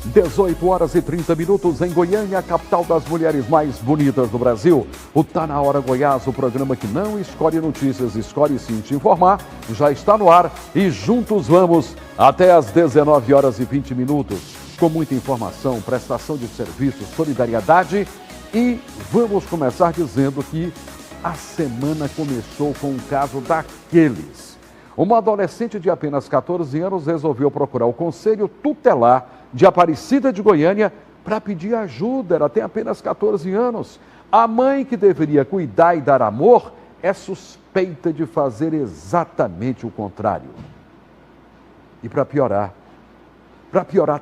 18 horas e 30 minutos em Goiânia, a capital das mulheres mais bonitas do Brasil. O Tá Na Hora Goiás, o programa que não escolhe notícias, escolhe sim te informar, já está no ar e juntos vamos até às 19 horas e 20 minutos. Com muita informação, prestação de serviços, solidariedade e vamos começar dizendo que a semana começou com um caso daqueles. Uma adolescente de apenas 14 anos resolveu procurar o Conselho Tutelar de Aparecida de Goiânia para pedir ajuda. Ela tem apenas 14 anos. A mãe, que deveria cuidar e dar amor, é suspeita de fazer exatamente o contrário. E para piorar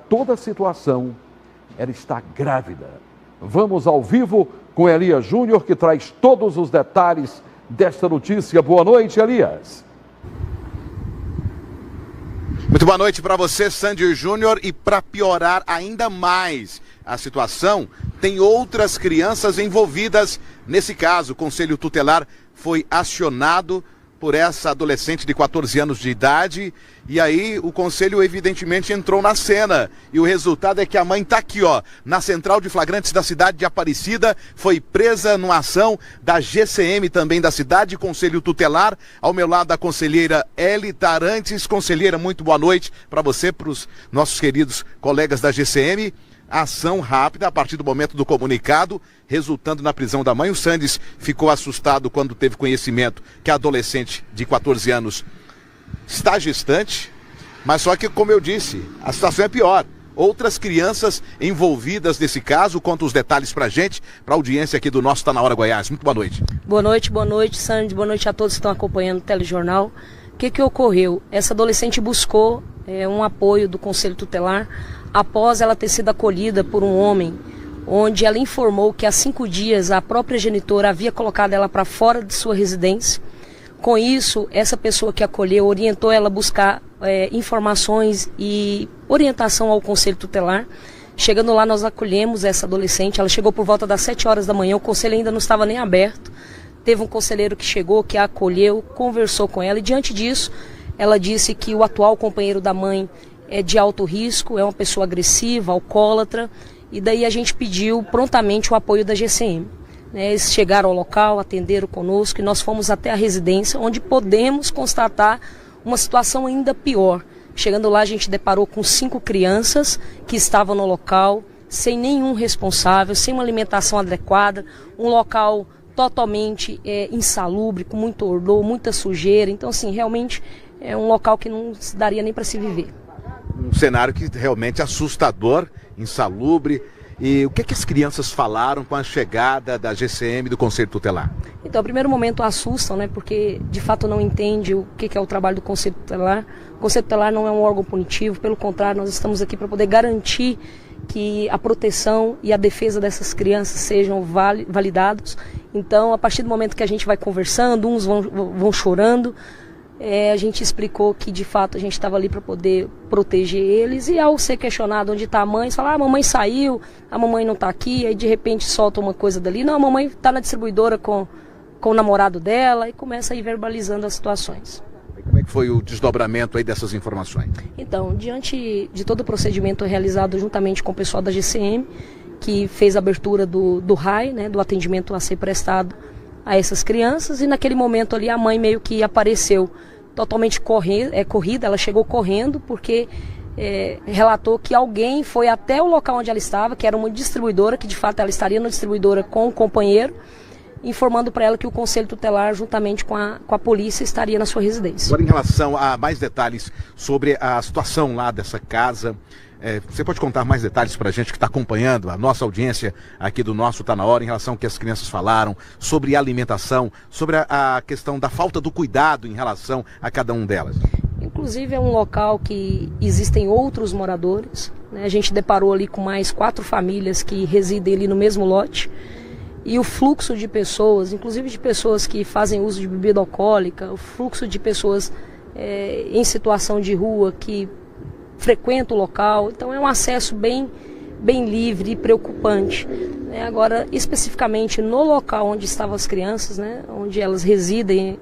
toda a situação, ela está grávida. Vamos ao vivo com Elias Júnior, que traz todos os detalhes desta notícia. Boa noite, Elias. Muito boa noite para você, Sandy Júnior. E para piorar ainda mais a situação, tem outras crianças envolvidas nesse caso. O Conselho Tutelar foi acionado por essa adolescente de 14 anos de idade. E aí o Conselho evidentemente entrou na cena. E o resultado é que a mãe está aqui, ó, na central de flagrantes da cidade de Aparecida. Foi presa numa ação da GCM também da cidade, Conselho Tutelar. Ao meu lado a conselheira Eli Tarantes. Conselheira, muito boa noite para você, para os nossos queridos colegas da GCM. Ação rápida a partir do momento do comunicado, resultando na prisão da mãe. O Sandes ficou assustado quando teve conhecimento que a adolescente de 14 anos está gestante, mas só que, como eu disse, a situação é pior. Outras crianças envolvidas nesse caso. Conta os detalhes pra gente, pra audiência aqui do nosso Tá Na Hora Goiás. Muito boa noite. Boa noite, Sandy. Boa noite a todos que estão acompanhando o telejornal. O que ocorreu? Essa adolescente buscou um apoio do Conselho Tutelar após ela ter sido acolhida por um homem, onde ela informou que há 5 dias a própria genitora havia colocado ela para fora de sua residência. Com isso, essa pessoa que acolheu orientou ela a buscar informações e orientação ao Conselho Tutelar. Chegando lá, nós acolhemos essa adolescente. Ela chegou por volta das 7 horas da manhã, o conselho ainda não estava nem aberto. Teve um conselheiro que chegou, que a acolheu, conversou com ela e diante disso, ela disse que o atual companheiro da mãe é de alto risco, é uma pessoa agressiva, alcoólatra, e daí a gente pediu prontamente o apoio da GCM. Eles chegaram ao local, atenderam conosco e nós fomos até a residência, onde podemos constatar uma situação ainda pior. Chegando lá, a gente deparou com 5 crianças que estavam no local, sem nenhum responsável, sem uma alimentação adequada, um local totalmente insalubre, com muito odor, muita sujeira. Então, assim, realmente é um local que não daria nem para se viver. Um cenário que realmente é assustador, insalubre. E o que as crianças falaram com a chegada da GCM do Conselho Tutelar? Então, no primeiro momento assustam, porque de fato não entende o que é o trabalho do Conselho Tutelar. O Conselho Tutelar não é um órgão punitivo, pelo contrário, nós estamos aqui para poder garantir que a proteção e a defesa dessas crianças sejam validados. Então, a partir do momento que a gente vai conversando, uns vão chorando, a gente explicou que de fato a gente estava ali para poder proteger eles, e ao ser questionado onde está a mãe, fala: a mamãe saiu, a mamãe não está aqui, aí de repente solta uma coisa dali, não, a mamãe está na distribuidora com o namorado dela, e começa a ir verbalizando as situações. Como é que foi o desdobramento aí dessas informações? Então, diante de todo o procedimento realizado juntamente com o pessoal da GCM, que fez a abertura do RAI, do atendimento a ser prestado a essas crianças, e naquele momento ali a mãe meio que apareceu totalmente corrida, ela chegou correndo porque relatou que alguém foi até o local onde ela estava, que era uma distribuidora, que de fato ela estaria na distribuidora com o companheiro, informando para ela que o Conselho Tutelar, juntamente com a polícia, estaria na sua residência. Agora, em relação a mais detalhes sobre a situação lá dessa casa, você pode contar mais detalhes para a gente que está acompanhando a nossa audiência aqui do nosso Tá Na Hora, em relação ao que as crianças falaram, sobre a alimentação, sobre a questão da falta do cuidado em relação a cada um delas? Inclusive é um local que existem outros moradores, A gente deparou ali com mais 4 famílias que residem ali no mesmo lote. E o fluxo de pessoas, inclusive de pessoas que fazem uso de bebida alcoólica, o fluxo de pessoas em situação de rua que frequentam o local, então é um acesso bem livre e preocupante. Agora, especificamente no local onde estavam as crianças, onde elas residem,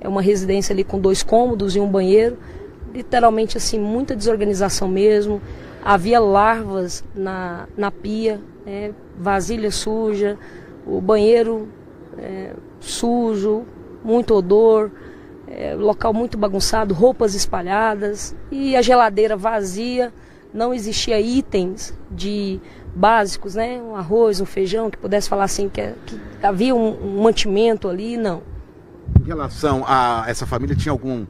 é uma residência ali com 2 cômodos e um banheiro, literalmente assim, muita desorganização mesmo, havia larvas na pia, vasilha suja, o banheiro sujo, muito odor, local muito bagunçado, roupas espalhadas e a geladeira vazia, não existia itens básicos, né? Um arroz, um feijão, que pudesse falar assim que havia um mantimento ali, não. Em relação a essa família, tinha algum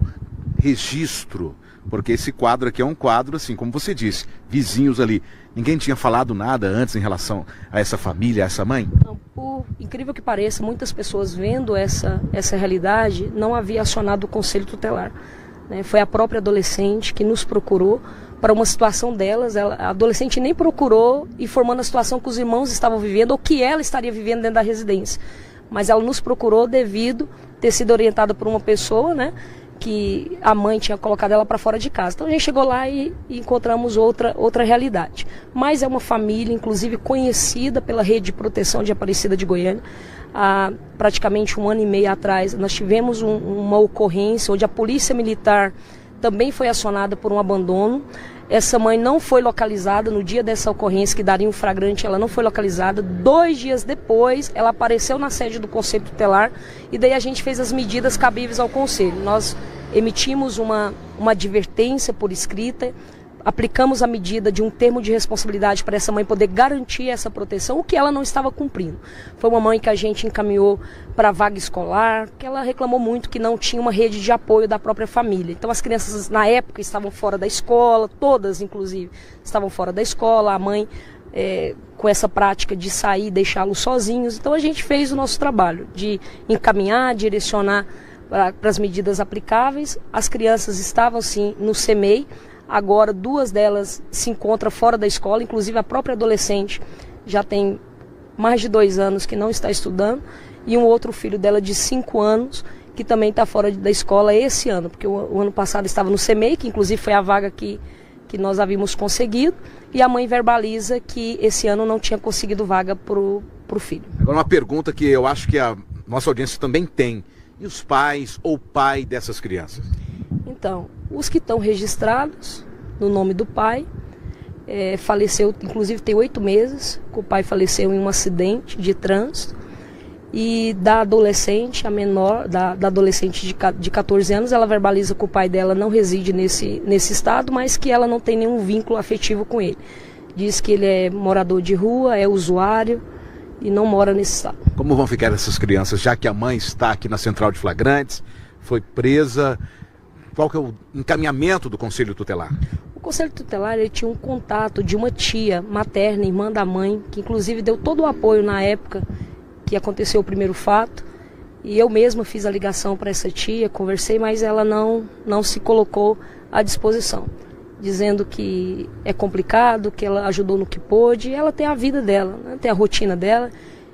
registro? Porque esse quadro aqui é um quadro, assim, como você disse, vizinhos ali. Ninguém tinha falado nada antes em relação a essa família, a essa mãe? Não, por incrível que pareça, muitas pessoas vendo essa realidade não havia acionado o Conselho Tutelar. Né? Foi a própria adolescente que nos procurou para uma situação delas. A adolescente nem procurou informando a situação que os irmãos estavam vivendo ou que ela estaria vivendo dentro da residência. Mas ela nos procurou devido ter sido orientada por uma pessoa, né? Que a mãe tinha colocado ela para fora de casa. Então a gente chegou lá e encontramos outra realidade. Mas é uma família, inclusive conhecida pela Rede de Proteção de Aparecida de Goiânia. Há praticamente 1 ano e meio atrás nós tivemos uma ocorrência onde a Polícia Militar também foi acionada por um abandono. Essa mãe não foi localizada no dia dessa ocorrência, que daria um flagrante, ela não foi localizada. 2 dias depois, ela apareceu na sede do Conselho Tutelar e daí a gente fez as medidas cabíveis ao Conselho. Nós emitimos uma advertência por escrita, aplicamos a medida de um termo de responsabilidade para essa mãe poder garantir essa proteção, o que ela não estava cumprindo. Foi uma mãe que a gente encaminhou para a vaga escolar, que ela reclamou muito que não tinha uma rede de apoio da própria família. Então as crianças na época estavam fora da escola, todas inclusive estavam fora da escola, a mãe com essa prática de sair e deixá-los sozinhos. Então a gente fez o nosso trabalho de encaminhar, direcionar para as medidas aplicáveis. As crianças estavam sim no CEMEI. Agora 2 delas se encontram fora da escola, inclusive a própria adolescente já tem mais de 2 anos que não está estudando, e um outro filho dela de 5 anos que também está fora da escola esse ano, porque o ano passado estava no CEMEI, que inclusive foi a vaga que nós havíamos conseguido, e a mãe verbaliza que esse ano não tinha conseguido vaga para o filho. Agora uma pergunta que eu acho que a nossa audiência também tem: e os pais ou pai dessas crianças? Então, os que estão registrados no nome do pai, faleceu, inclusive tem 8 meses, que o pai faleceu em um acidente de trânsito, e da adolescente, a menor, da adolescente de 14 anos, ela verbaliza que o pai dela não reside nesse estado, mas que ela não tem nenhum vínculo afetivo com ele. Diz que ele é morador de rua, é usuário e não mora nesse estado. Como vão ficar essas crianças, já que a mãe está aqui na Central de Flagrantes, foi presa? Qual que é o encaminhamento do Conselho Tutelar? O Conselho Tutelar ele tinha um contato de uma tia materna, irmã da mãe, que inclusive deu todo o apoio na época que aconteceu o primeiro fato. E eu mesma fiz a ligação para essa tia, conversei, mas ela não se colocou à disposição, dizendo que é complicado, que ela ajudou no que pôde. E ela tem a vida dela, né? Tem a rotina dela,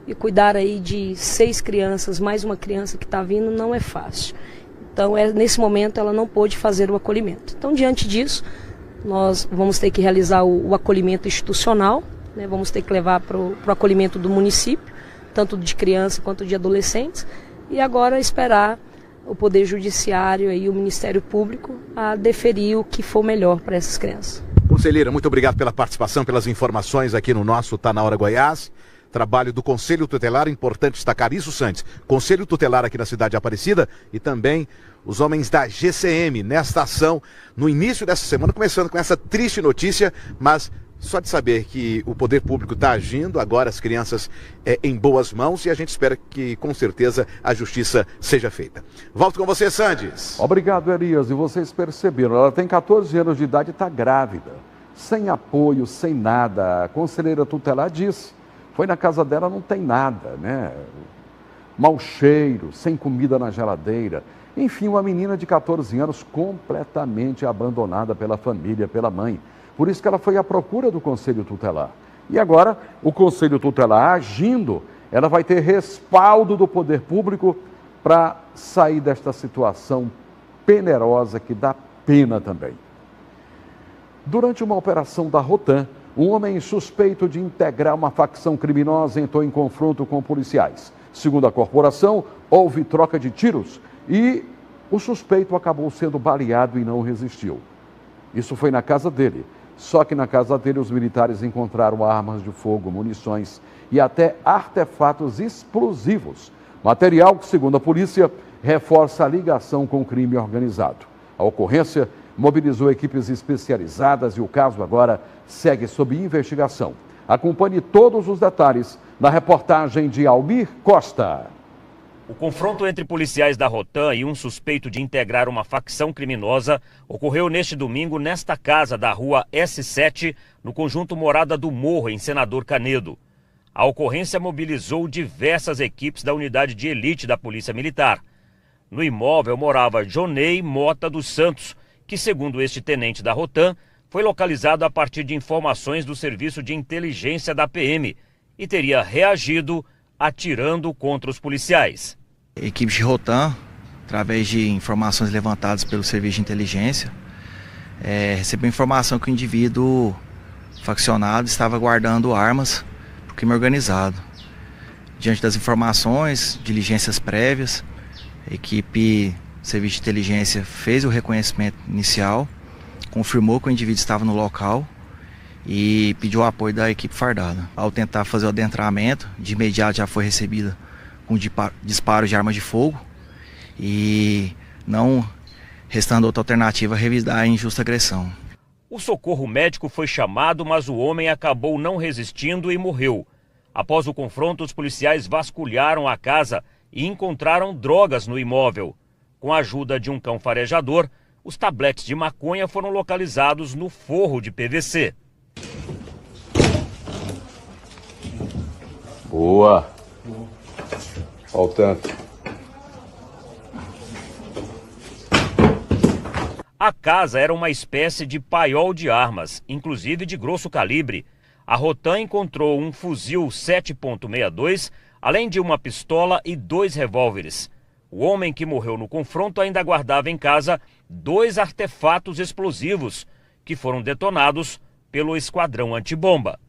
e cuidar aí de 6 crianças, mais uma criança que está vindo, não é fácil. Então, nesse momento, ela não pôde fazer o acolhimento. Então, diante disso, nós vamos ter que realizar o acolhimento institucional, né? Vamos ter que levar para o acolhimento do município, tanto de criança quanto de adolescentes, e agora esperar o Poder Judiciário e o Ministério Público a deferir o que for melhor para essas crianças. Conselheira, muito obrigado pela participação, pelas informações aqui no nosso Tá Na Hora Goiás. Trabalho do Conselho Tutelar, importante destacar isso, Santos. Conselho Tutelar aqui na cidade de Aparecida e também os homens da GCM nesta ação no início dessa semana, começando com essa triste notícia, mas só de saber que o poder público está agindo, agora as crianças em boas mãos, e a gente espera que com certeza a justiça seja feita. Volto com você, Sandes. Obrigado, Elias. E vocês perceberam, ela tem 14 anos de idade e está grávida, sem apoio, sem nada. A conselheira tutelar disse, foi na casa dela, não tem nada, né? Mau cheiro, sem comida na geladeira. Enfim, uma menina de 14 anos completamente abandonada pela família, pela mãe. Por isso que ela foi à procura do Conselho Tutelar. E agora, o Conselho Tutelar agindo, ela vai ter respaldo do poder público para sair desta situação penerosa que dá pena também. Durante uma operação da Rotan, um homem suspeito de integrar uma facção criminosa entrou em confronto com policiais. Segundo a corporação, houve troca de tiros e o suspeito acabou sendo baleado e não resistiu. Isso foi na casa dele. Só que na casa dele os militares encontraram armas de fogo, munições e até artefatos explosivos. Material que, segundo a polícia, reforça a ligação com o crime organizado. A ocorrência mobilizou equipes especializadas e o caso agora segue sob investigação. Acompanhe todos os detalhes na reportagem de Almir Costa. O confronto entre policiais da Rotan e um suspeito de integrar uma facção criminosa ocorreu neste domingo nesta casa da rua S7, no conjunto Morada do Morro, em Senador Canedo. A ocorrência mobilizou diversas equipes da unidade de elite da Polícia Militar. No imóvel morava Jonei Mota dos Santos, que, segundo este tenente da Rotan, foi localizado a partir de informações do Serviço de Inteligência da PM e teria reagido atirando contra os policiais. Equipes de Rotan, através de informações levantadas pelo Serviço de Inteligência, recebeu informação que o indivíduo faccionado estava guardando armas para o crime organizado. Diante das informações, diligências prévias, a equipe do Serviço de Inteligência fez o reconhecimento inicial, confirmou que o indivíduo estava no local e pediu o apoio da equipe fardada. Ao tentar fazer o adentramento, de imediato já foi recebida com disparos de armas de fogo e, não restando outra alternativa, revidar a injusta agressão. O socorro médico foi chamado, mas o homem acabou não resistindo e morreu. Após o confronto, os policiais vasculharam a casa e encontraram drogas no imóvel. Com a ajuda de um cão farejador, os tabletes de maconha foram localizados no forro de PVC. Boa. Faltando. A casa era uma espécie de paiol de armas, inclusive de grosso calibre. A Rotan encontrou um fuzil 7.62, além de uma pistola e 2 revólveres. O homem que morreu no confronto ainda guardava em casa 2 artefatos explosivos, que foram detonados pelo esquadrão antibomba.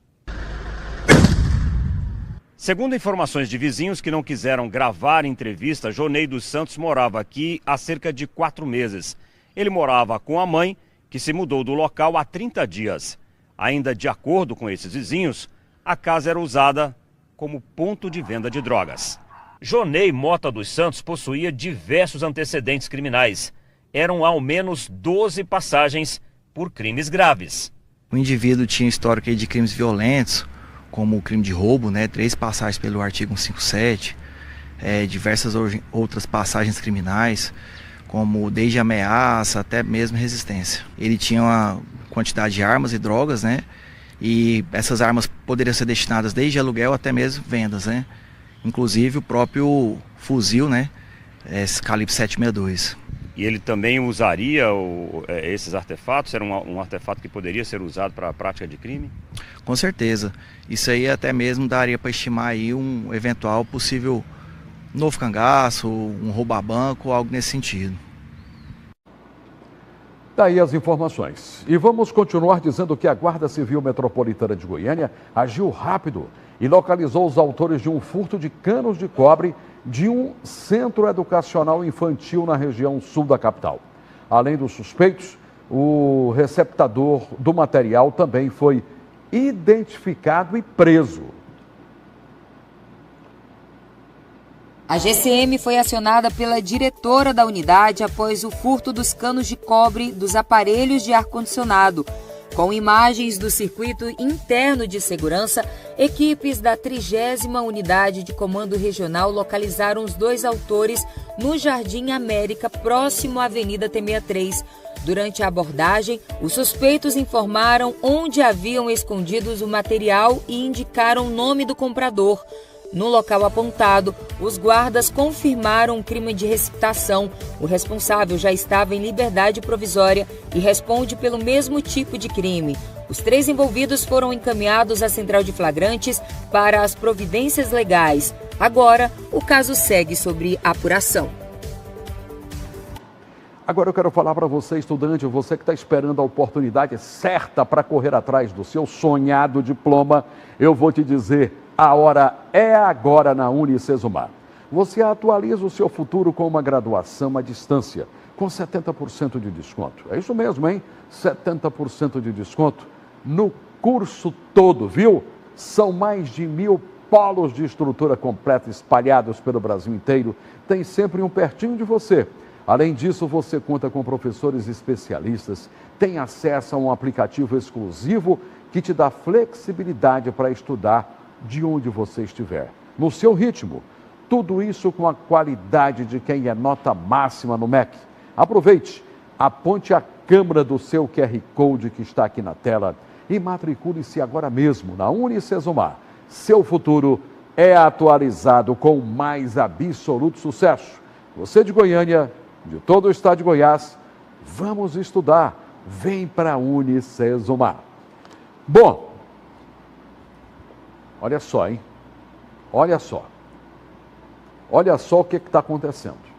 Segundo informações de vizinhos que não quiseram gravar entrevista, Jonei dos Santos morava aqui há cerca de 4 meses. Ele morava com a mãe, que se mudou do local há 30 dias. Ainda de acordo com esses vizinhos, a casa era usada como ponto de venda de drogas. Jonei Mota dos Santos possuía diversos antecedentes criminais. Eram ao menos 12 passagens por crimes graves. O indivíduo tinha histórico de crimes violentos, como o crime de roubo, 3 passagens pelo artigo 157, diversas outras passagens criminais, como desde ameaça até mesmo resistência. Ele tinha uma quantidade de armas e drogas, e essas armas poderiam ser destinadas desde aluguel até mesmo vendas, Inclusive o próprio fuzil, esse calibre 7.62. E ele também usaria esses artefatos? Era um artefato que poderia ser usado para a prática de crime? Com certeza. Isso aí até mesmo daria para estimar aí um eventual possível novo cangaço, um roubo a banco, algo nesse sentido. Daí as informações. E vamos continuar dizendo que a Guarda Civil Metropolitana de Goiânia agiu rápido e localizou os autores de um furto de canos de cobre de um centro educacional infantil na região sul da capital. Além dos suspeitos, o receptador do material também foi identificado e preso. A GCM foi acionada pela diretora da unidade após o furto dos canos de cobre dos aparelhos de ar-condicionado. Com imagens do circuito interno de segurança, equipes da 30ª Unidade de Comando Regional localizaram os 2 autores no Jardim América, próximo à Avenida T63. Durante a abordagem, os suspeitos informaram onde haviam escondidos o material e indicaram o nome do comprador. No local apontado, os guardas confirmaram um crime de receptação. O responsável já estava em liberdade provisória e responde pelo mesmo tipo de crime. Os 3 envolvidos foram encaminhados à Central de Flagrantes para as providências legais. Agora, o caso segue sob apuração. Agora eu quero falar para você, estudante, você que está esperando a oportunidade certa para correr atrás do seu sonhado diploma, eu vou te dizer, a hora é agora na Unicesumar. Você atualiza o seu futuro com uma graduação à distância, com 70% de desconto. É isso mesmo, hein? 70% de desconto. no curso todo, viu? São mais de 1000 polos de estrutura completa espalhados pelo Brasil inteiro. Tem sempre um pertinho de você. Além disso, você conta com professores especialistas, tem acesso a um aplicativo exclusivo que te dá flexibilidade para estudar de onde você estiver, no seu ritmo. Tudo isso com a qualidade de quem é nota máxima no MEC. Aproveite, aponte a câmera do seu QR Code que está aqui na tela e matricule-se agora mesmo na Unicesumar. Seu futuro é atualizado com o mais absoluto sucesso. Você de Goiânia, de todo o estado de Goiás, vamos estudar. Vem para a Unicesumar. Bom, olha só, hein? Olha só. Olha só o que está acontecendo.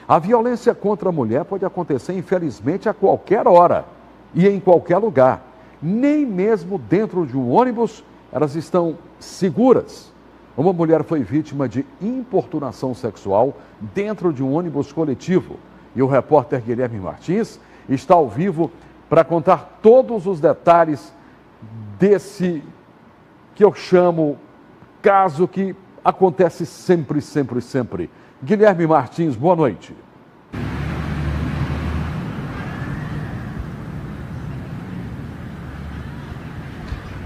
A violência contra a mulher pode acontecer, infelizmente, a qualquer hora e em qualquer lugar. Nem mesmo dentro de um ônibus elas estão seguras. Uma mulher foi vítima de importunação sexual dentro de um ônibus coletivo. E o repórter Guilherme Martins está ao vivo para contar todos os detalhes desse que eu chamo caso que acontece sempre, sempre, sempre. Guilherme Martins, boa noite.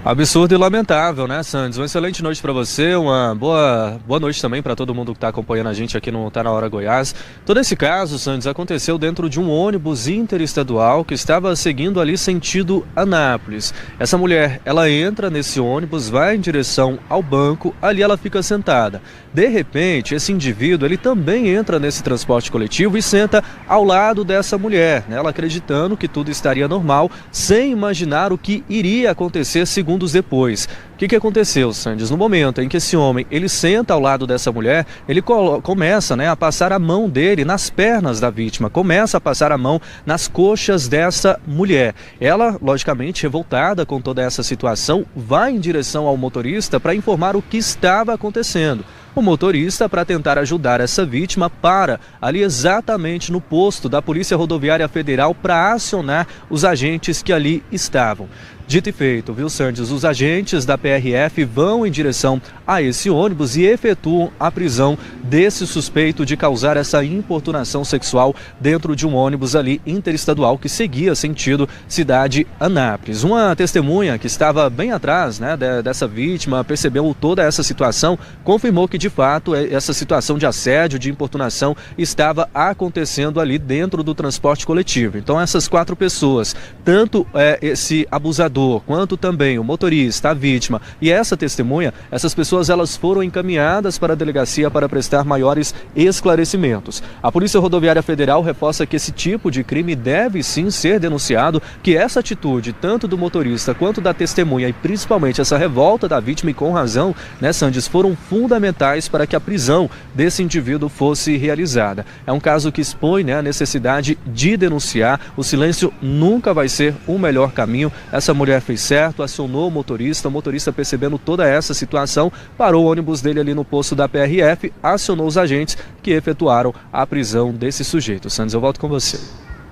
Absurdo e lamentável, né, Sandes? Uma excelente noite para você, uma boa noite também para todo mundo que está acompanhando a gente aqui no Tá Na Hora Goiás. Todo esse caso, Sandes, aconteceu dentro de um ônibus interestadual que estava seguindo ali sentido Anápolis. Essa mulher, ela entra nesse ônibus, vai em direção ao banco, ali ela fica sentada. De repente, esse indivíduo, ele também entra nesse transporte coletivo e senta ao lado dessa mulher, né? Ela acreditando que tudo estaria normal, sem imaginar o que iria acontecer segundos depois. O que aconteceu, Sandes? No momento em que esse homem, ele senta ao lado dessa mulher, ele começa, a passar a mão dele nas pernas da vítima, começa a passar a mão nas coxas dessa mulher. Ela, logicamente, revoltada com toda essa situação, vai em direção ao motorista para informar o que estava acontecendo. O motorista, para tentar ajudar essa vítima, para ali exatamente no posto da Polícia Rodoviária Federal para acionar os agentes que ali estavam. Dito e feito, viu, Sandes? Os agentes da PRF vão em direção a esse ônibus e efetuam a prisão desse suspeito de causar essa importunação sexual dentro de um ônibus ali interestadual que seguia sentido cidade Anápolis. Uma testemunha que estava bem atrás, dessa vítima, percebeu toda essa situação, confirmou que de fato essa situação de assédio, de importunação estava acontecendo ali dentro do transporte coletivo. Então essas 4 pessoas, tanto esse abusador quanto também o motorista, a vítima e essa testemunha, essas pessoas elas foram encaminhadas para a delegacia para prestar maiores esclarecimentos. A Polícia Rodoviária Federal reforça que esse tipo de crime deve sim ser denunciado, que essa atitude tanto do motorista quanto da testemunha e principalmente essa revolta da vítima, e com razão, Sandes, foram fundamentais para que a prisão desse indivíduo fosse realizada. É um caso que expõe a necessidade de denunciar. O silêncio nunca vai ser o melhor caminho. Essa mulher fez certo, acionou o motorista percebendo toda essa situação, parou o ônibus dele ali no posto da PRF, acionou os agentes que efetuaram a prisão desse sujeito. Santos, eu volto com você.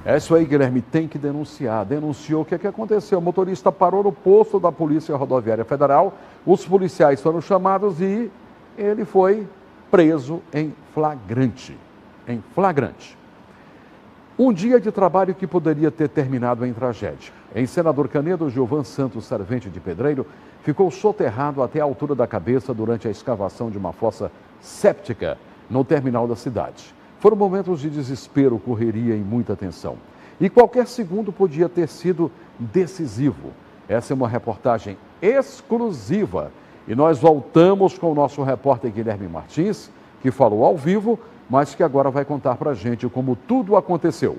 É isso aí, Guilherme, tem que denunciar. Denunciou o que aconteceu. O motorista parou no posto da Polícia Rodoviária Federal, os policiais foram chamados e ele foi preso em flagrante. Um dia de trabalho que poderia ter terminado em tragédia. Em Senador Canedo, Gilvan Santos, servente de pedreiro, ficou soterrado até a altura da cabeça durante a escavação de uma fossa séptica no terminal da cidade. Foram momentos de desespero, correria e muita tensão. E qualquer segundo podia ter sido decisivo. Essa é uma reportagem exclusiva. E nós voltamos com o nosso repórter Guilherme Martins, que falou ao vivo, mas que agora vai contar pra gente como tudo aconteceu.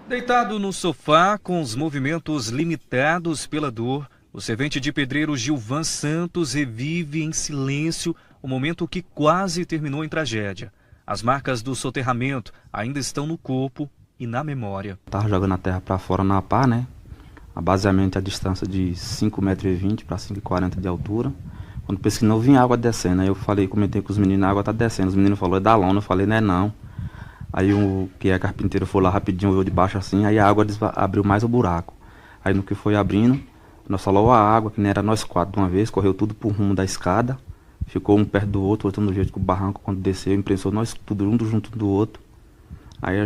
Deitado no sofá, com os movimentos limitados pela dor, o servente de pedreiro Gilvan Santos revive em silêncio o momento que quase terminou em tragédia. As marcas do soterramento ainda estão no corpo e na memória. Estava jogando a terra para fora na pá, Basicamente a distância de 5,20 metros para 5,40 de altura. Quando pensei que não vinha água descendo, aí comentei com os meninos, a água tá descendo. Os meninos falaram, é da lona, eu falei, não é não. Aí o que carpinteiro foi lá rapidinho, veio de baixo assim, aí a água abriu mais o buraco. Aí no que foi abrindo, Nós falou a água, que não era nós 4 de uma vez, correu tudo pro rumo da escada. Ficou um perto do outro no jeito que o barranco, quando desceu, imprensou nós tudo um junto do outro. Aí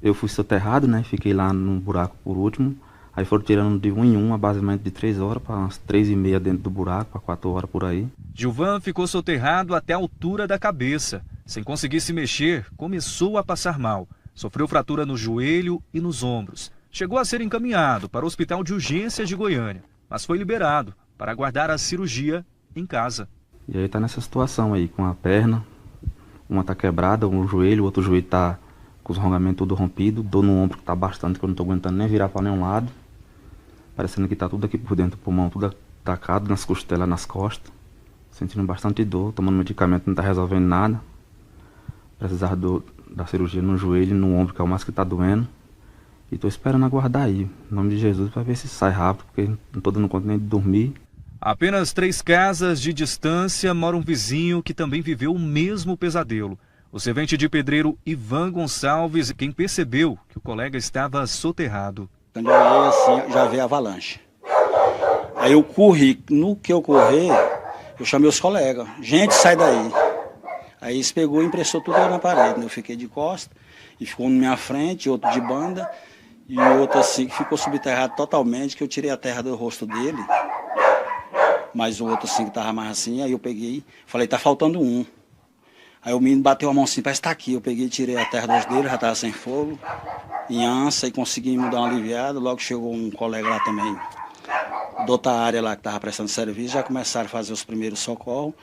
eu fui soterrado, né? Fiquei lá no buraco por último. Aí foram tirando de 1 em 1, abasamento de 3 horas para umas 3h30 dentro do buraco, para 4 horas por aí. Gilvan ficou soterrado até a altura da cabeça. Sem conseguir se mexer, começou a passar mal. Sofreu fratura no joelho e nos ombros. Chegou a ser encaminhado para o Hospital de Urgências de Goiânia, mas foi liberado para aguardar a cirurgia em casa. E aí tá nessa situação aí, com a perna, uma tá quebrada, um joelho, o outro joelho tá com os rongamentos tudo rompido, dor no ombro que tá bastante, que eu não tô aguentando nem virar para nenhum lado. Parecendo que tá tudo aqui por dentro do pulmão, tudo atacado, nas costelas, nas costas. Sentindo bastante dor, tomando medicamento, não tá resolvendo nada. Precisava da cirurgia no joelho e no ombro, que é o mais que tá doendo. E tô esperando aguardar aí, em nome de Jesus, para ver se sai rápido, porque não tô dando conta nem de dormir. A apenas 3 casas de distância mora um vizinho que também viveu o mesmo pesadelo. O servente de pedreiro Ivan Gonçalves, quem percebeu que o colega estava soterrado. Quando eu olhei assim, já vi a avalanche. Aí eu corri, no que eu corri, eu chamei os colegas. Gente, sai daí. Aí eles pegou e impressou tudo na parede. Eu fiquei de costas, e ficou na minha frente, outro de banda, e o outro assim, que ficou subterrado totalmente, que eu tirei a terra do rosto dele. Mas o outro assim, que estava mais assim, aí eu peguei, falei, tá faltando um. Aí o menino bateu a mão assim, parece que tá aqui. Eu peguei e tirei a terra do rosto dele, já estava sem fogo, em ânsia, e consegui me dar uma aliviada. Logo chegou um colega lá também, de outra área lá que estava prestando serviço, já começaram a fazer os primeiros socorros.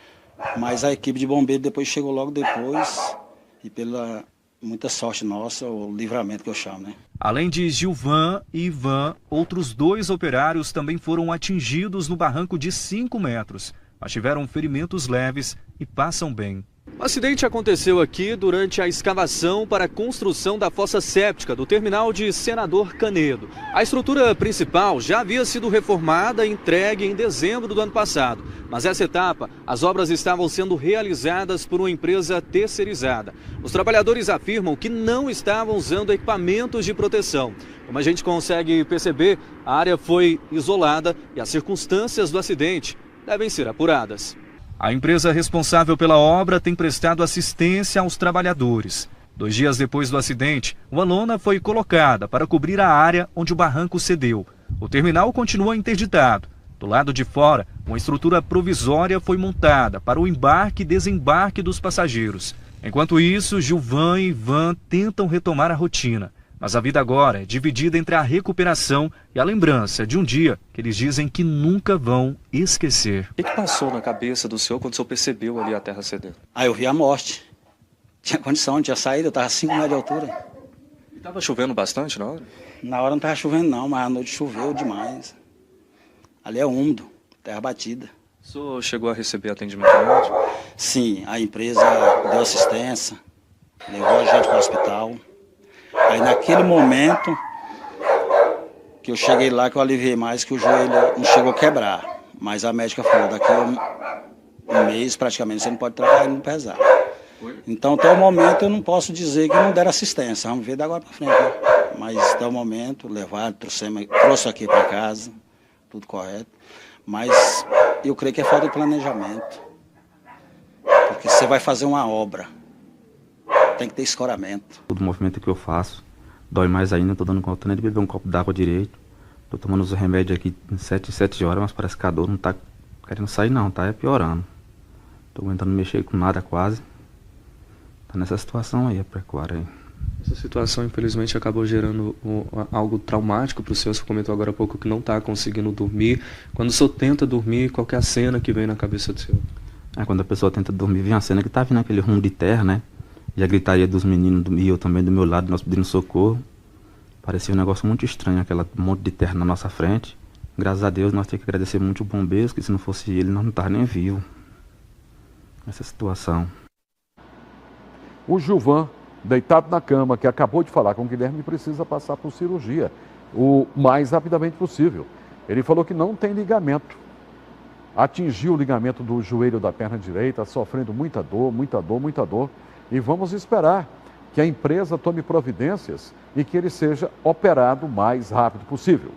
Mas a equipe de bombeiro depois chegou logo depois, e pela muita sorte nossa, o livramento que eu chamo, né? Além de Gilvan e Ivan, outros 2 operários também foram atingidos no barranco de 5 metros, mas tiveram ferimentos leves e passam bem. O acidente aconteceu aqui durante a escavação para a construção da fossa séptica do terminal de Senador Canedo. A estrutura principal já havia sido reformada e entregue em dezembro do ano passado, mas essa etapa, as obras estavam sendo realizadas por uma empresa terceirizada. Os trabalhadores afirmam que não estavam usando equipamentos de proteção. Como a gente consegue perceber, a área foi isolada e as circunstâncias do acidente devem ser apuradas. A empresa responsável pela obra tem prestado assistência aos trabalhadores. 2 dias depois do acidente, uma lona foi colocada para cobrir a área onde o barranco cedeu. O terminal continua interditado. Do lado de fora, uma estrutura provisória foi montada para o embarque e desembarque dos passageiros. Enquanto isso, Gilvan e Ivan tentam retomar a rotina. Mas a vida agora é dividida entre a recuperação e a lembrança de um dia que eles dizem que nunca vão esquecer. O que passou na cabeça do senhor quando o senhor percebeu ali a terra cedendo? Aí eu vi a morte. Tinha condição, tinha saído, eu estava 5 metros de altura. E estava chovendo bastante na hora? Na hora não estava chovendo não, mas à noite choveu demais. Ali é úmido, terra batida. O senhor chegou a receber atendimento médico? Sim, a empresa deu assistência, levou a gente para o hospital. Aí naquele momento que eu cheguei lá, que eu aliviei mais, que o joelho não chegou a quebrar. Mas a médica falou, daqui a um mês praticamente você não pode trabalhar e não pesar. Então até o momento eu não posso dizer que não deram assistência, vamos ver da agora para frente. Né? Mas até o momento, levaram, trouxe aqui para casa, tudo correto. Mas eu creio que é falta de planejamento. Porque você vai fazer uma obra. Tem que ter escoramento. Todo movimento que eu faço dói mais ainda, não tô dando conta nem de beber um copo d'água direito. Tô tomando os remédios aqui em 7 horas, mas parece que a dor não tá querendo sair não, tá piorando. Tô aguentando mexer com nada quase. Tá nessa situação aí, a pecuária aí. Essa situação, infelizmente, acabou gerando algo traumático para o senhor. Você comentou agora há pouco que não está conseguindo dormir. Quando o senhor tenta dormir, qual que é a cena que vem na cabeça do senhor? Quando a pessoa tenta dormir, vem a cena que tá vindo aquele rumo de terra, né? E a gritaria dos meninos e eu também do meu lado, nós pedindo socorro. Parecia um negócio muito estranho, aquela monte de terra na nossa frente. Graças a Deus, nós temos que agradecer muito o bombeiro, que se não fosse ele, nós não estávamos nem vivos. Essa situação. O Gilvan, deitado na cama, que acabou de falar com o Guilherme, precisa passar por cirurgia o mais rapidamente possível. Ele falou que não tem ligamento. Atingiu o ligamento do joelho da perna direita, sofrendo muita dor, muita dor, muita dor. E vamos esperar que a empresa tome providências e que ele seja operado o mais rápido possível.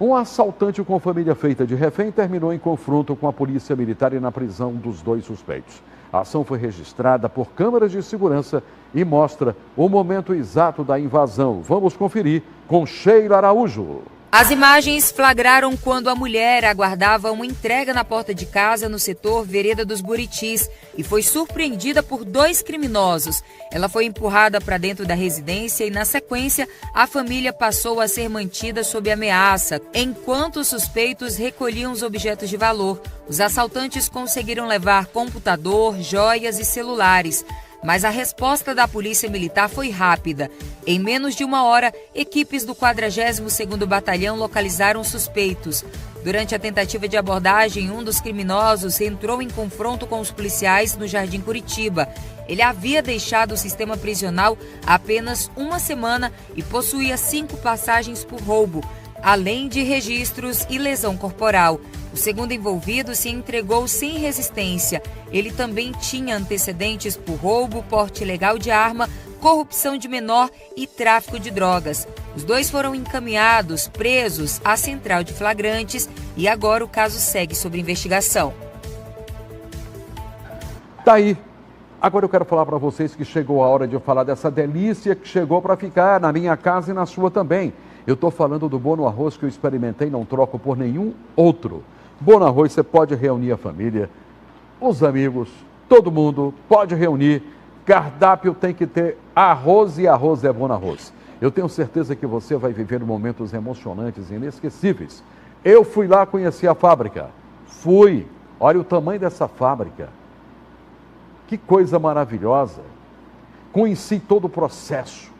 Um assaltante com família feita de refém terminou em confronto com a polícia militar e na prisão dos 2 suspeitos. A ação foi registrada por câmeras de segurança e mostra o momento exato da invasão. Vamos conferir com Sheila Araújo. As imagens flagraram quando a mulher aguardava uma entrega na porta de casa no setor Vereda dos Buritis e foi surpreendida por 2 criminosos. Ela foi empurrada para dentro da residência e, na sequência, a família passou a ser mantida sob ameaça, enquanto os suspeitos recolhiam os objetos de valor. Os assaltantes conseguiram levar computador, joias e celulares. Mas a resposta da Polícia Militar foi rápida. Em menos de 1 hora, equipes do 42º Batalhão localizaram suspeitos. Durante a tentativa de abordagem, um dos criminosos entrou em confronto com os policiais no Jardim Curitiba. Ele havia deixado o sistema prisional há apenas 1 semana e possuía 5 passagens por roubo, além de registros e lesão corporal. O segundo envolvido se entregou sem resistência. Ele também tinha antecedentes por roubo, porte ilegal de arma, corrupção de menor e tráfico de drogas. Os 2 foram encaminhados, presos à central de flagrantes e agora o caso segue sob investigação. Tá aí. Agora eu quero falar para vocês que chegou a hora de eu falar dessa delícia que chegou para ficar na minha casa e na sua também. Eu estou falando do Bono Arroz que eu experimentei e não troco por nenhum outro. Bono Arroz, você pode reunir a família, os amigos, todo mundo pode reunir. Cardápio tem que ter arroz e arroz é Bono Arroz. Eu tenho certeza que você vai viver momentos emocionantes e inesquecíveis. Eu fui lá conhecer a fábrica. Olha o tamanho dessa fábrica. Que coisa maravilhosa. Conheci todo o processo.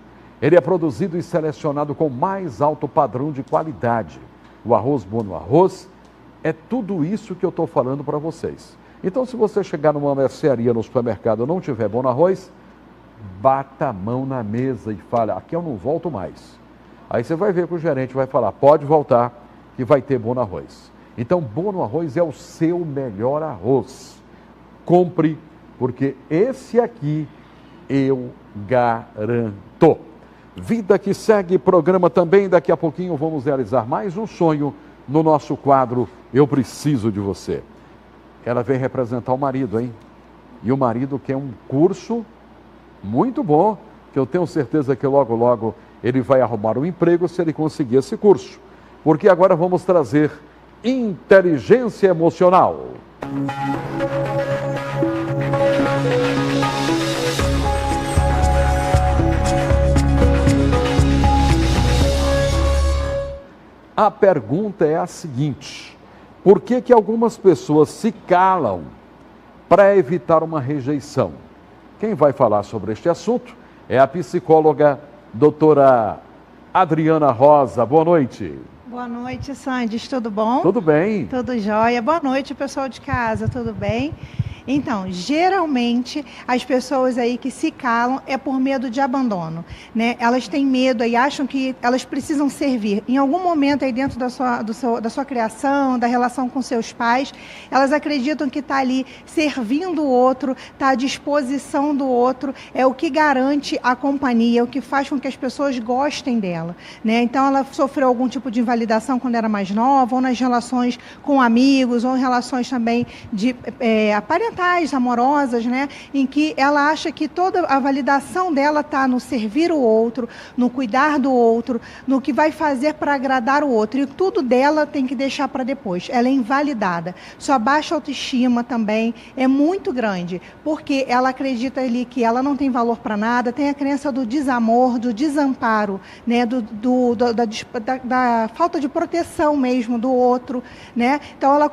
Ele é produzido e selecionado com o mais alto padrão de qualidade. O arroz Bono Arroz é tudo isso que eu estou falando para vocês. Então, se você chegar numa mercearia, no supermercado, e não tiver Bono Arroz, bata a mão na mesa e fala, aqui eu não volto mais. Aí você vai ver que o gerente vai falar, pode voltar, que vai ter Bono Arroz. Então, Bono Arroz é o seu melhor arroz. Compre, porque esse aqui eu garanto. Vida que segue, programa também. Daqui a pouquinho vamos realizar mais um sonho no nosso quadro Eu Preciso de Você. Ela vem representar o marido, hein? E o marido quer um curso muito bom, que eu tenho certeza que logo, logo ele vai arrumar um emprego se ele conseguir esse curso. Porque agora vamos trazer inteligência emocional. A pergunta é a seguinte: por que algumas pessoas se calam para evitar uma rejeição? Quem vai falar sobre este assunto é a psicóloga doutora Adriana Rosa. Boa noite. Boa noite, Sandy. Tudo bom? Tudo bem. Tudo jóia. Boa noite, pessoal de casa. Tudo bem? Então, geralmente, as pessoas aí que se calam é por medo de abandono, né? Elas têm medo e acham que elas precisam servir. Em algum momento aí dentro da sua criação, da relação com seus pais, elas acreditam que está ali servindo o outro, está à disposição do outro, é o que garante a companhia, é o que faz com que as pessoas gostem dela, né? Então, ela sofreu algum tipo de invalidação quando era mais nova, ou nas relações com amigos, ou em relações também de parentais, amorosas, né, em que ela acha que toda a validação dela está no servir o outro, no cuidar do outro, no que vai fazer para agradar o outro, e tudo dela tem que deixar para depois. Ela é invalidada. Sua baixa autoestima também é muito grande, porque ela acredita ali que ela não tem valor para nada, tem a crença do desamor, do desamparo, né, da falta de proteção mesmo do outro, né? Então ela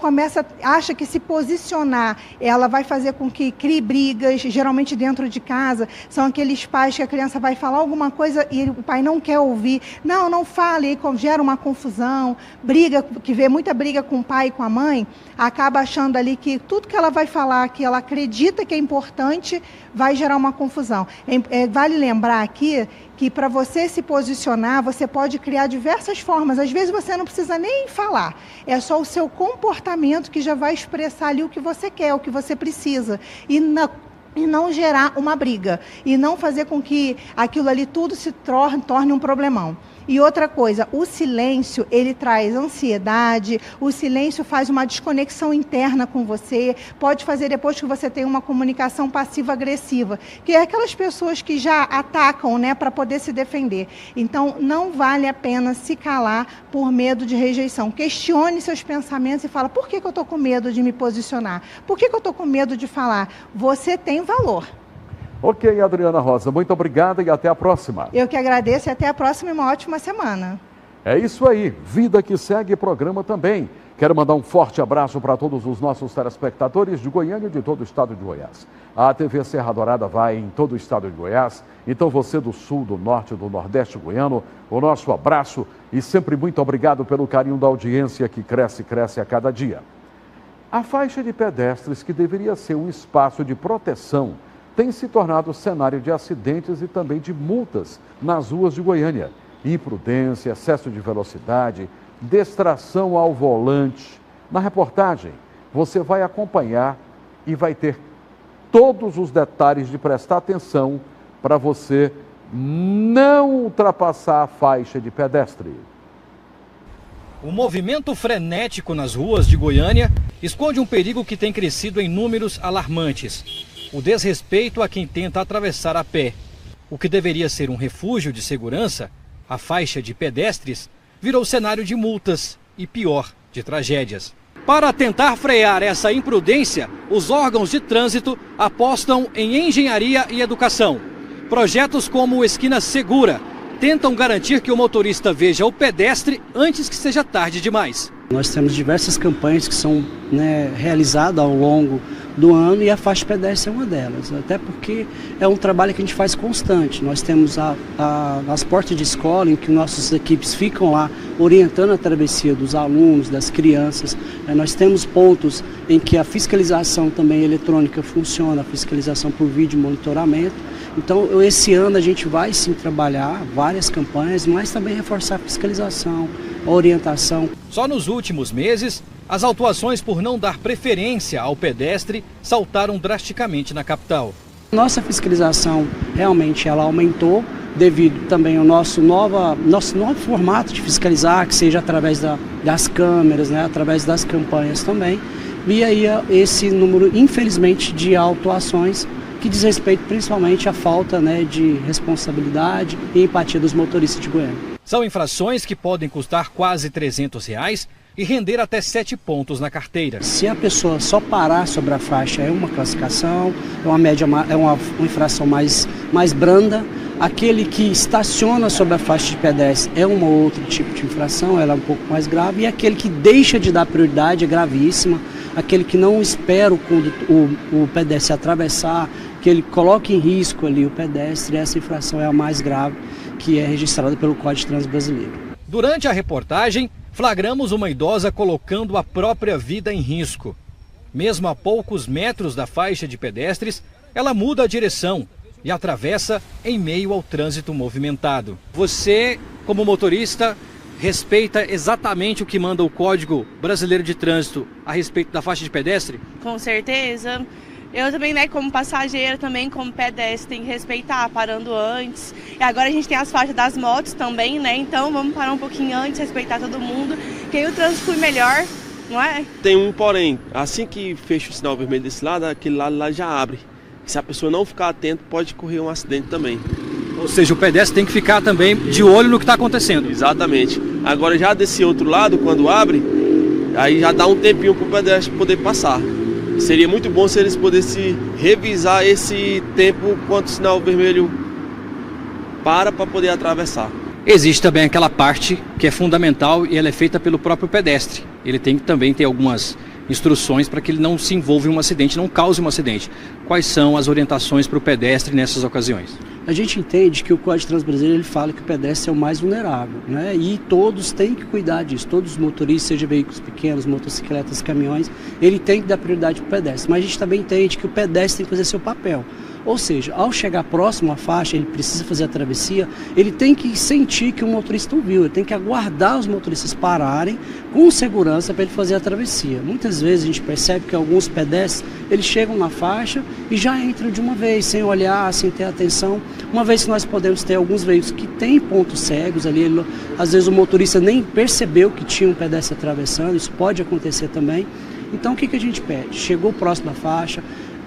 acha que se posicionar, ela vai fazer com que crie brigas, geralmente dentro de casa. São aqueles pais que a criança vai falar alguma coisa e o pai não quer ouvir. Não fale, aí gera uma confusão, briga, que vê muita briga com o pai e com a mãe, acaba achando ali que tudo que ela vai falar, que ela acredita que é importante, vai gerar uma confusão. Vale lembrar aqui que para você se posicionar, você pode criar diversas formas. Às vezes você não precisa nem falar. É só o seu comportamento que já vai expressar ali o que você quer, o que você precisa. E e não gerar uma briga, e não fazer com que aquilo ali tudo se torne um problemão. E outra coisa, o silêncio, ele traz ansiedade, o silêncio faz uma desconexão interna com você, pode fazer depois que você tem uma comunicação passiva-agressiva, que é aquelas pessoas que já atacam, né, para poder se defender. Então, não vale a pena se calar por medo de rejeição. Questione seus pensamentos e fala, por que eu estou com medo de me posicionar? Por que eu estou com medo de falar? Você tem valor. Ok, Adriana Rosa, muito obrigada e até a próxima. Eu que agradeço e até a próxima e uma ótima semana. É isso aí, vida que segue, programa também. Quero mandar um forte abraço para todos os nossos telespectadores de Goiânia e de todo o estado de Goiás. A TV Serra Dourada vai em todo o estado de Goiás, então você do sul, do norte, do nordeste goiano, o nosso abraço e sempre muito obrigado pelo carinho da audiência que cresce a cada dia. A faixa de pedestres, que deveria ser um espaço de proteção, tem se tornado cenário de acidentes e também de multas nas ruas de Goiânia. Imprudência, excesso de velocidade, distração ao volante. Na reportagem, você vai acompanhar e vai ter todos os detalhes de prestar atenção para você não ultrapassar a faixa de pedestre. O movimento frenético nas ruas de Goiânia esconde um perigo que tem crescido em números alarmantes. O desrespeito a quem tenta atravessar a pé. O que deveria ser um refúgio de segurança, a faixa de pedestres, virou cenário de multas e, pior, de tragédias. Para tentar frear essa imprudência, os órgãos de trânsito apostam em engenharia e educação. Projetos como o Esquina Segura tentam garantir que o motorista veja o pedestre antes que seja tarde demais. Nós temos diversas campanhas que são realizadas ao longo do ano e a faixa pedestre é uma delas, até porque é um trabalho que a gente faz constante. Nós temos as portas de escola em que nossas equipes ficam lá orientando a travessia dos alunos, das crianças. Nós temos pontos em que a fiscalização também eletrônica funciona, a fiscalização por vídeo monitoramento. Então, esse ano a gente vai sim trabalhar várias campanhas, mas também reforçar a fiscalização, a orientação. Só nos últimos meses, as autuações por não dar preferência ao pedestre saltaram drasticamente na capital. Nossa fiscalização realmente ela aumentou devido também ao nosso novo formato de fiscalizar, que seja através das câmeras, através das campanhas também. E aí esse número, infelizmente, de autuações que diz respeito principalmente à falta de responsabilidade e empatia dos motoristas de Goiânia. São infrações que podem custar quase R$300 e render até 7 pontos na carteira. Se a pessoa só parar sobre a faixa é uma classificação, é uma infração mais branda. Aquele que estaciona sobre a faixa de pedestre é um outro tipo de infração, ela é um pouco mais grave. E aquele que deixa de dar prioridade é gravíssima. Aquele que não espera o pedestre atravessar, que ele coloca em risco ali o pedestre, essa infração é a mais grave, que é registrada pelo Código de Trânsito Brasileiro. Durante a reportagem, flagramos uma idosa colocando a própria vida em risco. Mesmo a poucos metros da faixa de pedestres, ela muda a direção e atravessa em meio ao trânsito movimentado. Você, como motorista, respeita exatamente o que manda o Código Brasileiro de Trânsito a respeito da faixa de pedestre? Com certeza. Eu também, como passageira, também como pedestre, tem que respeitar, parando antes. E agora a gente tem as faixas das motos também, então vamos parar um pouquinho antes, respeitar todo mundo, que aí o trânsito flui melhor, não é? Tem um porém, assim que fecha o sinal vermelho desse lado, aquele lado lá já abre. Se a pessoa não ficar atento, pode correr um acidente também. Ou seja, o pedestre tem que ficar também de olho no que está acontecendo. Exatamente. Agora já desse outro lado, quando abre, aí já dá um tempinho para o pedestre poder passar. Seria muito bom se eles pudessem revisar esse tempo quando o sinal vermelho para poder atravessar. Existe também aquela parte que é fundamental e ela é feita pelo próprio pedestre. Ele tem que também ter algumas instruções para que ele não se envolva em um acidente, não cause um acidente. Quais são as orientações para o pedestre nessas ocasiões? A gente entende que o Código de Trânsito Brasileiro ele fala que o pedestre é o mais vulnerável, e todos têm que cuidar disso, todos os motoristas, seja veículos pequenos, motocicletas, caminhões, ele tem que dar prioridade para o pedestre. Mas a gente também entende que o pedestre tem que fazer seu papel. Ou seja, ao chegar próximo à faixa, ele precisa fazer a travessia, ele tem que sentir que o motorista ouviu, ele tem que aguardar os motoristas pararem com segurança para ele fazer a travessia. Muitas vezes a gente percebe que alguns pedestres, eles chegam na faixa e já entram de uma vez, sem olhar, sem ter atenção. Uma vez que nós podemos ter alguns veículos que têm pontos cegos ali, às vezes o motorista nem percebeu que tinha um pedestre atravessando, isso pode acontecer também. Então o que a gente pede? Chegou próximo à faixa,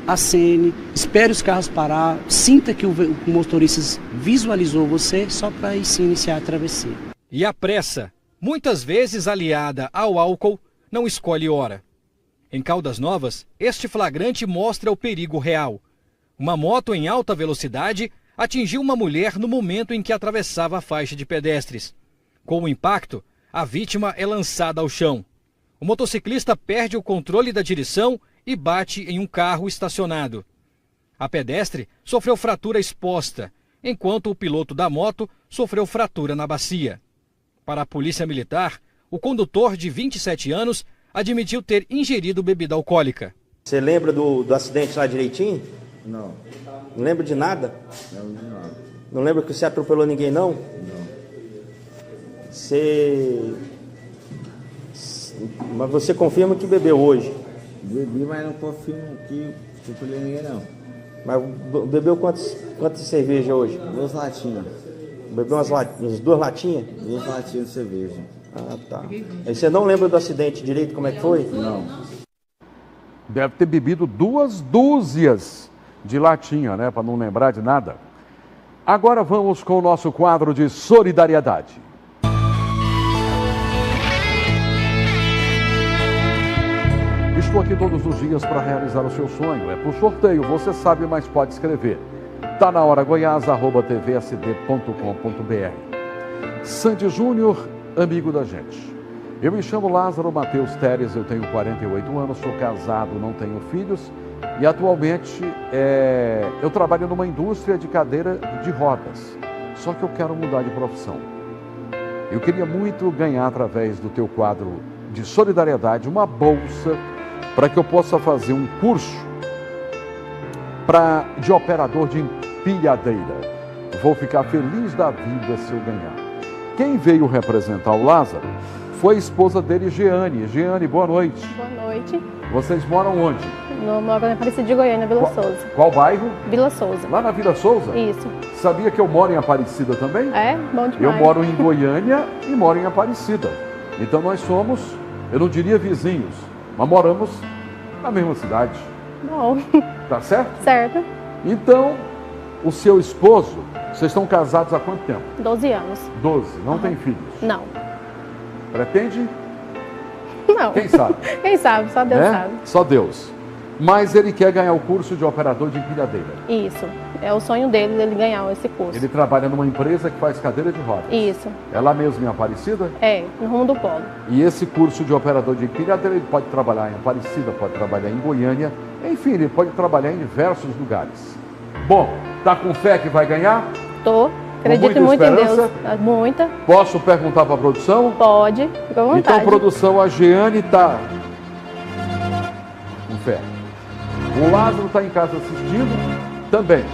acene, espere os carros parar, sinta que o motorista visualizou você, só para aí sim iniciar a travessia. E a pressa, muitas vezes aliada ao álcool, não escolhe hora. Em Caldas Novas, este flagrante mostra o perigo real. Uma moto em alta velocidade atingiu uma mulher no momento em que atravessava a faixa de pedestres. Com o impacto, a vítima é lançada ao chão. O motociclista perde o controle da direção e bate em um carro estacionado. A pedestre sofreu fratura exposta, enquanto o piloto da moto sofreu fratura na bacia. Para a Polícia Militar, o condutor de 27 anos admitiu ter ingerido bebida alcoólica. Você lembra do acidente lá direitinho? Não. Não lembra de nada? Não de nada. Não lembra que você atropelou ninguém, não? Não. Mas você confirma que bebeu hoje? Bebi, mas não confirmo que atropelei ninguém, não. Mas bebeu quantas cervejas hoje? 2 latinhas. Bebeu umas 2 latinhas? 2 latinhas de cerveja. Ah, tá. Aí você não lembra do acidente direito, como é que foi? Não. Deve ter bebido 2 dúzias de latinha, né? Para não lembrar de nada. Agora vamos com o nosso quadro de solidariedade. Estou aqui todos os dias para realizar o seu sonho. É por sorteio, você sabe, mas pode escrever. Tá na hora goiás@tvsd.com.br. Sandy Júnior, amigo da gente. Eu me chamo Lázaro Matheus Teres, eu tenho 48 anos, sou casado, não tenho filhos e atualmente eu trabalho numa indústria de cadeira de rodas. Só que eu quero mudar de profissão. Eu queria muito ganhar através do teu quadro de solidariedade uma bolsa para que eu possa fazer um curso de operador de empilhadeira. Vou ficar feliz da vida se eu ganhar. Quem veio representar o Lázaro foi a esposa dele, Jeane. Jeane, boa noite. Boa noite. Vocês moram onde? No Aparecida de Goiânia, Vila Souza. Qual bairro? Vila Souza. Lá na Vila Souza? Isso. Sabia que eu moro em Aparecida também? É? Bom demais. Eu moro em Goiânia e moro em Aparecida. Então nós somos, eu não diria vizinhos, mas moramos na mesma cidade. Bom. Tá certo? Certo. Então, o seu esposo, vocês estão casados há quanto tempo? 12 anos. 12. Não tem filhos? Não. Pretende? Não. Quem sabe? Quem sabe, só Deus sabe. Só Deus. Mas ele quer ganhar o curso de operador de empilhadeira. Isso. É o sonho dele, ele ganhar esse curso. Ele trabalha numa empresa que faz cadeira de rodas. Isso. É lá mesmo em Aparecida? É, no rumo do polo. E esse curso de operador de empilhadeira, ele pode trabalhar em Aparecida, pode trabalhar em Goiânia, enfim, ele pode trabalhar em diversos lugares. Bom, tá com fé que vai ganhar? Tô. Acredito muito em Deus. Muita. Posso perguntar para a produção? Pode, fica à vontade. Então, produção, a Jeane está com fé. O Lázaro está em casa assistindo também.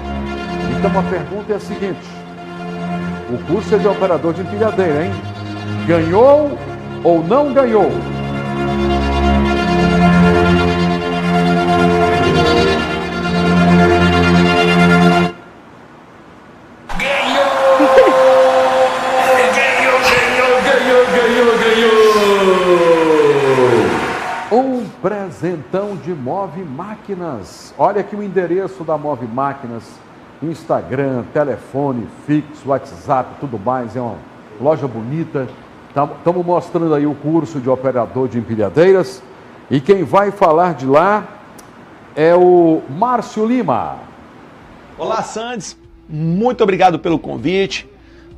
Então a pergunta é a seguinte: o curso é de operador de empilhadeira, hein? Ganhou ou não ganhou? Um presentão de Move Máquinas. Olha aqui o endereço da Move Máquinas: Instagram, telefone, fixo, WhatsApp, tudo mais. É uma loja bonita. Estamos mostrando aí o curso de operador de empilhadeiras. E quem vai falar de lá é o Márcio Lima. Olá, Sandes. Muito obrigado pelo convite.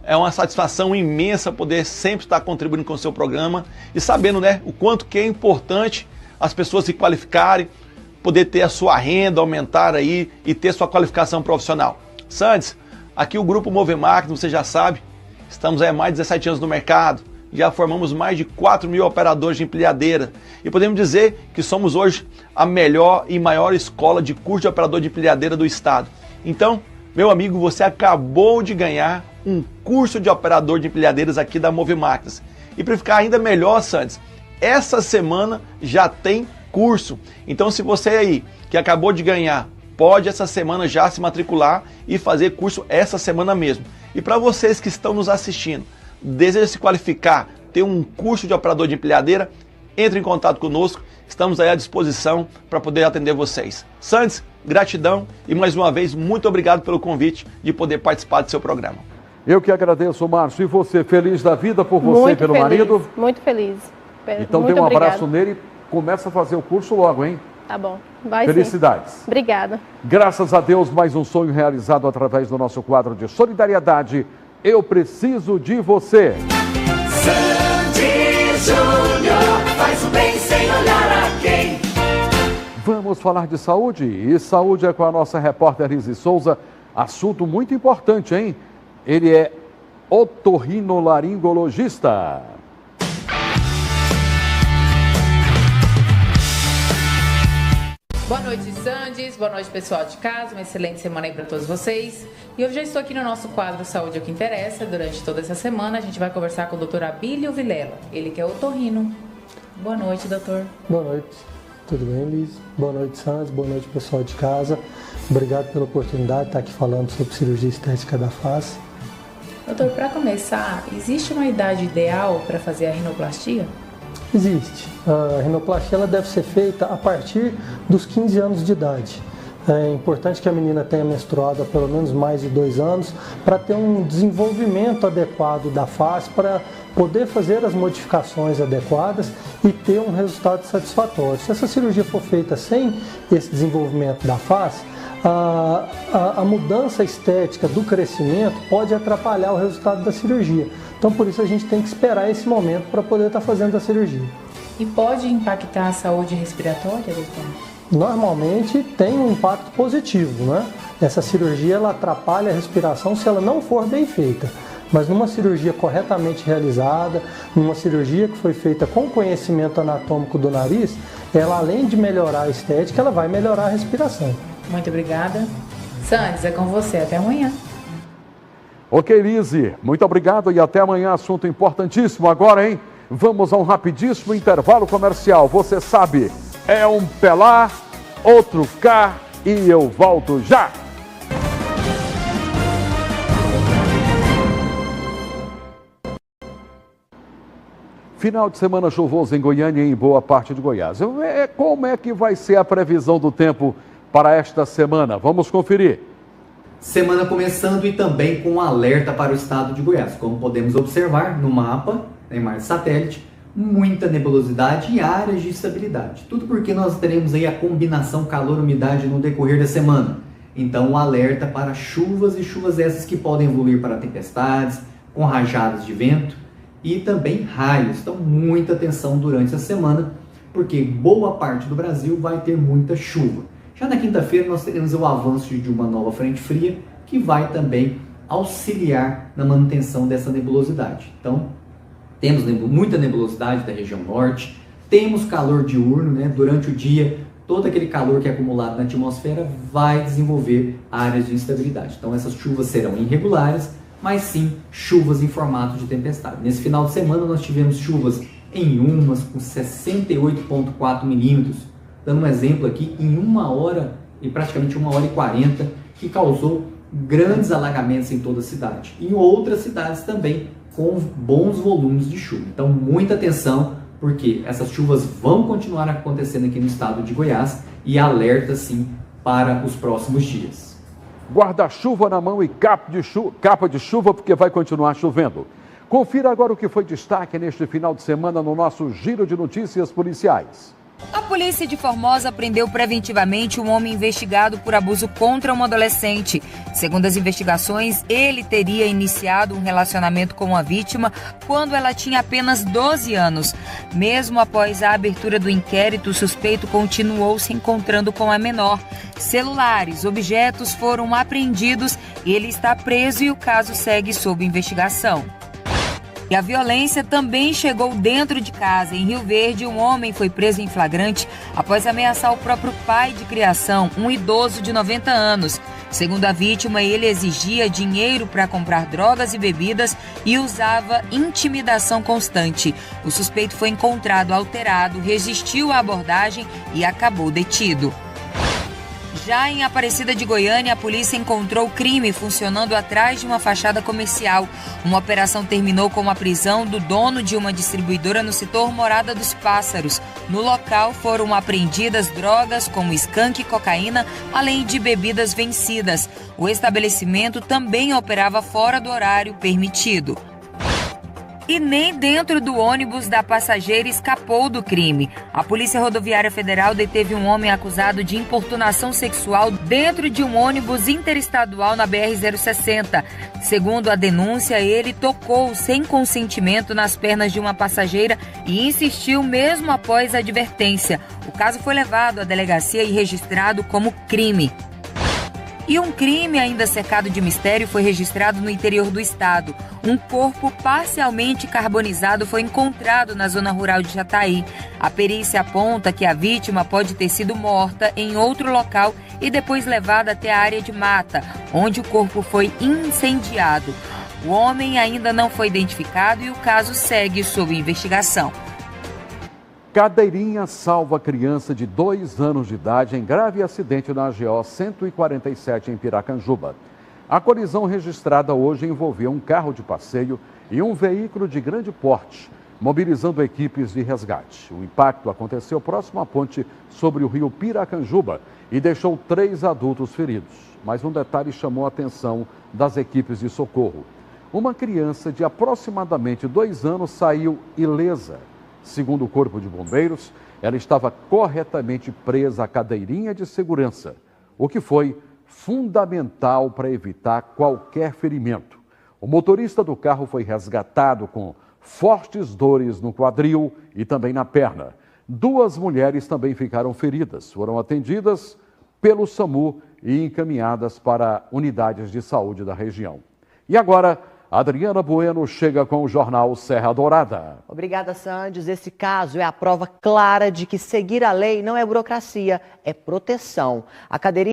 É uma satisfação imensa poder sempre estar contribuindo com o seu programa e sabendo, né, o quanto que é importante as pessoas se qualificarem, poder ter a sua renda, aumentar aí e ter sua qualificação profissional. Sandes, aqui o Grupo Move Máquinas, você já sabe, estamos há mais de 17 anos no mercado, já formamos mais de 4 mil operadores de empilhadeira e podemos dizer que somos hoje a melhor e maior escola de curso de operador de empilhadeira do estado. Então, meu amigo, você acabou de ganhar um curso de operador de empilhadeiras aqui da Movimáquinas. E para ficar ainda melhor, Sandes, essa semana já tem curso. Então, se você aí que acabou de ganhar, pode essa semana já se matricular e fazer curso essa semana mesmo. E para vocês que estão nos assistindo, desejam se qualificar, ter um curso de operador de empilhadeira, entre em contato conosco, estamos aí à disposição para poder atender vocês. Sandes, gratidão e mais uma vez, muito obrigado pelo convite de poder participar do seu programa. Eu que agradeço, Márcio. E você, feliz da vida por você muito e pelo feliz, marido? Muito feliz. Então muito dê um abraço obrigado. nele e começa a fazer o curso logo, hein? Tá bom. Vai Felicidades. Sim. Obrigada. Graças a Deus, mais um sonho realizado através do nosso quadro de solidariedade. Eu preciso de você. Sandy Júnior faz o bem sem olhar a quem. Vamos falar de saúde? E saúde é com a nossa repórter Lizzy Souza. Assunto muito importante, hein? Ele é otorrinolaringologista. Boa noite, Sandes. Boa noite, pessoal de casa. Uma excelente semana aí para todos vocês. E hoje eu estou aqui no nosso quadro Saúde é o que Interessa. Durante toda essa semana, a gente vai conversar com o Dr. Abílio Vilela. Ele que é otorrino. Boa noite, doutor. Boa noite. Tudo bem, Liz? Boa noite, Sandes. Boa noite, pessoal de casa. Obrigado pela oportunidade de estar aqui falando sobre cirurgia estética da face. Doutor, para começar, existe uma idade ideal para fazer a rinoplastia? Existe. A rinoplastia ela deve ser feita a partir dos 15 anos de idade. É importante que a menina tenha menstruado há pelo menos mais de 2 anos para ter um desenvolvimento adequado da face, para poder fazer as modificações adequadas e ter um resultado satisfatório. Se essa cirurgia for feita sem esse desenvolvimento da face, a mudança estética do crescimento pode atrapalhar o resultado da cirurgia. Então, por isso, a gente tem que esperar esse momento para poder estar fazendo a cirurgia. E pode impactar a saúde respiratória, doutor? Normalmente tem um impacto positivo, né? Essa cirurgia ela atrapalha a respiração se ela não for bem feita. Mas numa cirurgia corretamente realizada, numa cirurgia que foi feita com conhecimento anatômico do nariz, ela além de melhorar a estética, ela vai melhorar a respiração. Muito obrigada. Sandes, é com você. Até amanhã. Ok, Lizzy, muito obrigado e até amanhã. Assunto importantíssimo agora, hein? Vamos a um rapidíssimo intervalo comercial. Você sabe, é um pé lá, outro cá e eu volto já. Final de semana chuvoso em Goiânia e em boa parte de Goiás. Como é que vai ser a previsão do tempo para esta semana? Vamos conferir. Semana começando e também com um alerta para o estado de Goiás. Como podemos observar no mapa, na imagem satélite, muita nebulosidade e áreas de instabilidade. Tudo porque nós teremos aí a combinação calor-umidade no decorrer da semana. Então, um alerta para chuvas e chuvas essas que podem evoluir para tempestades, com rajadas de vento e também raios. Então, muita atenção durante essa semana, porque boa parte do Brasil vai ter muita chuva. Já na quinta-feira nós teremos o avanço de uma nova frente fria que vai também auxiliar na manutenção dessa nebulosidade. Então, temos muita nebulosidade da região norte, temos calor diurno, né? Durante o dia, todo aquele calor que é acumulado na atmosfera vai desenvolver áreas de instabilidade. Então, essas chuvas serão irregulares, mas sim chuvas em formato de tempestade. Nesse final de semana nós tivemos chuvas em Umas com 68,4 milímetros, dando um exemplo aqui, em 1 hora e praticamente 1 hora e 40, que causou grandes alagamentos em toda a cidade. E em outras cidades também, com bons volumes de chuva. Então, muita atenção, porque essas chuvas vão continuar acontecendo aqui no estado de Goiás e alerta, sim, para os próximos dias. Guarda-chuva na mão e capa de chuva, porque vai continuar chovendo. Confira agora o que foi destaque neste final de semana no nosso Giro de Notícias Policiais. A polícia de Formosa prendeu preventivamente um homem investigado por abuso contra uma adolescente. Segundo as investigações, ele teria iniciado um relacionamento com a vítima quando ela tinha apenas 12 anos. Mesmo após a abertura do inquérito, o suspeito continuou se encontrando com a menor. Celulares, objetos foram apreendidos, ele está preso e o caso segue sob investigação. E a violência também chegou dentro de casa. Em Rio Verde, um homem foi preso em flagrante após ameaçar o próprio pai de criação, um idoso de 90 anos. Segundo a vítima, ele exigia dinheiro para comprar drogas e bebidas e usava intimidação constante. O suspeito foi encontrado alterado, resistiu à abordagem e acabou detido. Já em Aparecida de Goiânia, a polícia encontrou o crime funcionando atrás de uma fachada comercial. Uma operação terminou com a prisão do dono de uma distribuidora no setor Morada dos Pássaros. No local foram apreendidas drogas como skunk e cocaína, além de bebidas vencidas. O estabelecimento também operava fora do horário permitido. E nem dentro do ônibus da passageira escapou do crime. A Polícia Rodoviária Federal deteve um homem acusado de importunação sexual dentro de um ônibus interestadual na BR-060. Segundo a denúncia, ele tocou sem consentimento nas pernas de uma passageira e insistiu mesmo após a advertência. O caso foi levado à delegacia e registrado como crime. E um crime ainda cercado de mistério foi registrado no interior do estado. Um corpo parcialmente carbonizado foi encontrado na zona rural de Jataí. A perícia aponta que a vítima pode ter sido morta em outro local e depois levada até a área de mata, onde o corpo foi incendiado. O homem ainda não foi identificado e o caso segue sob investigação. Cadeirinha salva criança de 2 anos de idade em grave acidente na GO 147 em Piracanjuba. A colisão registrada hoje envolveu um carro de passeio e um veículo de grande porte, mobilizando equipes de resgate. O impacto aconteceu próximo à ponte sobre o rio Piracanjuba e deixou 3 adultos feridos. Mas um detalhe chamou a atenção das equipes de socorro. Uma criança de aproximadamente 2 anos saiu ilesa. Segundo o Corpo de Bombeiros, ela estava corretamente presa à cadeirinha de segurança, o que foi fundamental para evitar qualquer ferimento. O motorista do carro foi resgatado com fortes dores no quadril e também na perna. 2 mulheres também ficaram feridas, foram atendidas pelo SAMU e encaminhadas para unidades de saúde da região. E agora, Adriana Bueno chega com o jornal Serra Dourada. Obrigada, Sandes. Esse caso é a prova clara de que seguir a lei não é burocracia, é proteção. A cadeirinha